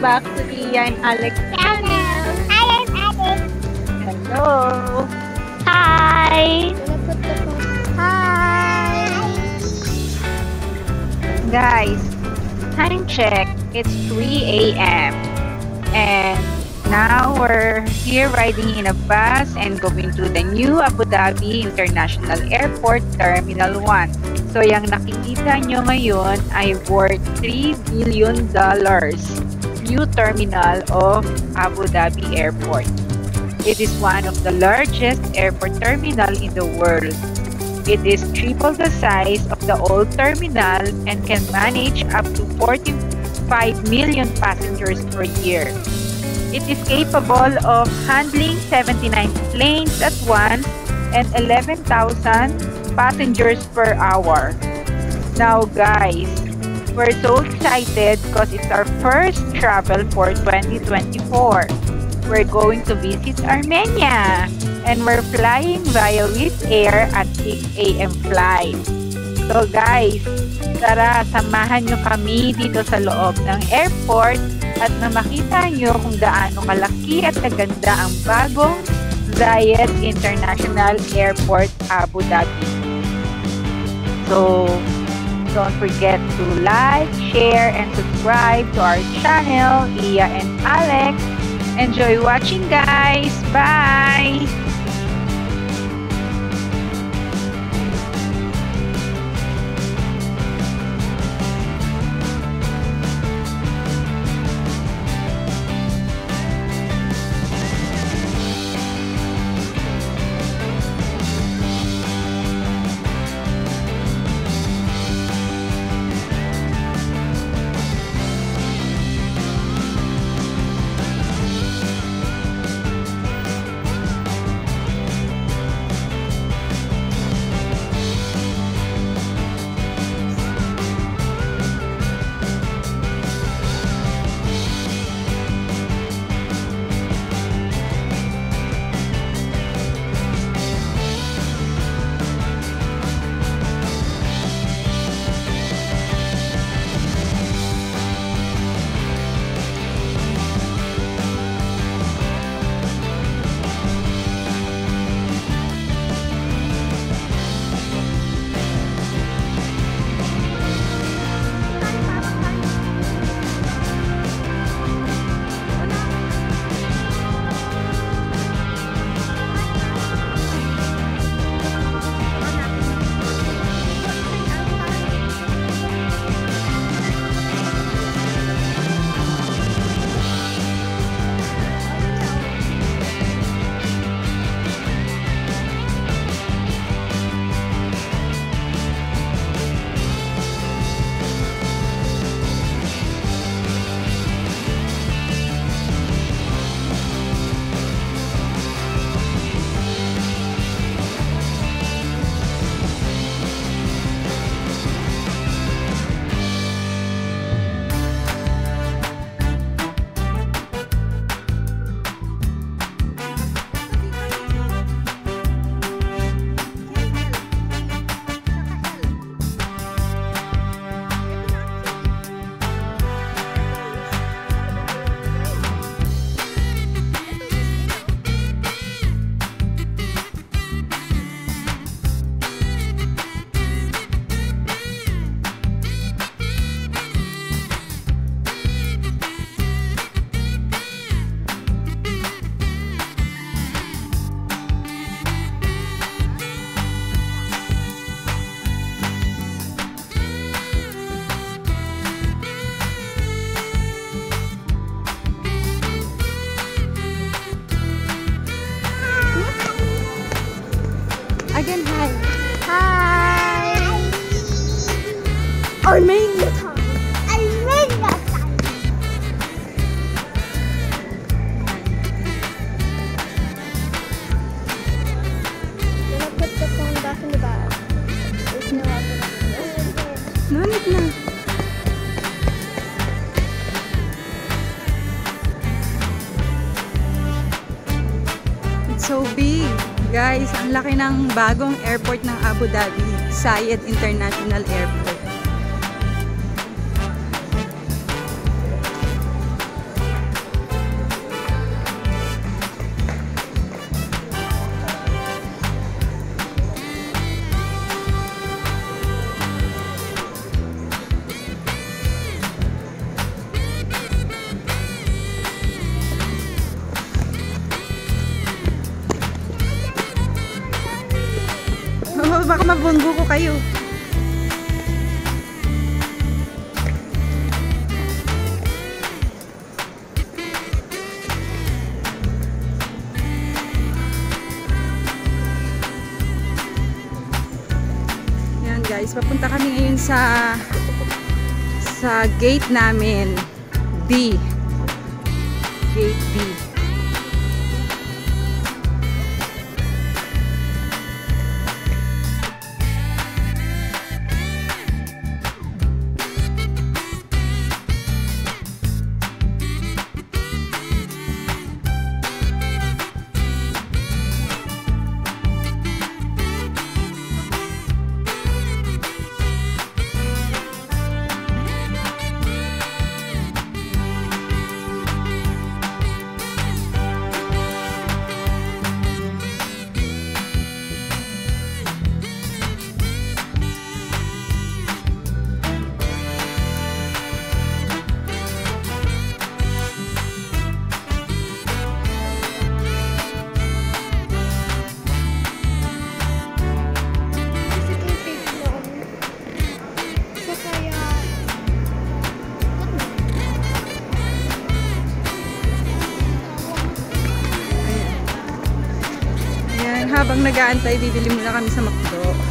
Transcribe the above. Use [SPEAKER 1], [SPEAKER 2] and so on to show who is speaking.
[SPEAKER 1] back to Iya and Alex channel.
[SPEAKER 2] Hi, I'm Alex.
[SPEAKER 1] Hello. Hi.
[SPEAKER 2] Hi.
[SPEAKER 1] Guys, time check. It's 3 a.m. And now we're here riding in a bus and going to the new Abu Dhabi International Airport Terminal 1. So yung nakikita nyo ngayon ay worth $3 billion new terminal of Abu Dhabi Airport. It is one of the largest airport terminal in the world. It is triple the size of the old terminal and can manage up to 45 million passengers per year. It is capable of handling 79 planes at once and 11,000 passengers per hour. Now guys, we're so excited because it's our first travel for 2024. We're going to visit Armenia and we're flying via Wizz Air at 6 a.m. flight. So guys, tara samahan nyo kami dito sa loob ng airport at na makita nyo kung gaano kalaki at kaganda ang bagong Zayed International Airport Abu Dhabi. So don't forget to like, share, and subscribe to our channel, Iya and Alex. Enjoy watching guys! Bye!
[SPEAKER 2] Again, hi. Hi. Armenia time. Armenia time. Gonna put the phone back in the bag. There's no other.
[SPEAKER 1] No need na. It's so big. Guys, ang laki ng bagong airport ng Abu Dhabi, Zayed International Airport.
[SPEAKER 3] baka mabunggo ko kayo. Yan guys, papunta kami ngayon sa gate namin. B. Gate B. Habang nag-aantay, bibili muna kami sa McDo.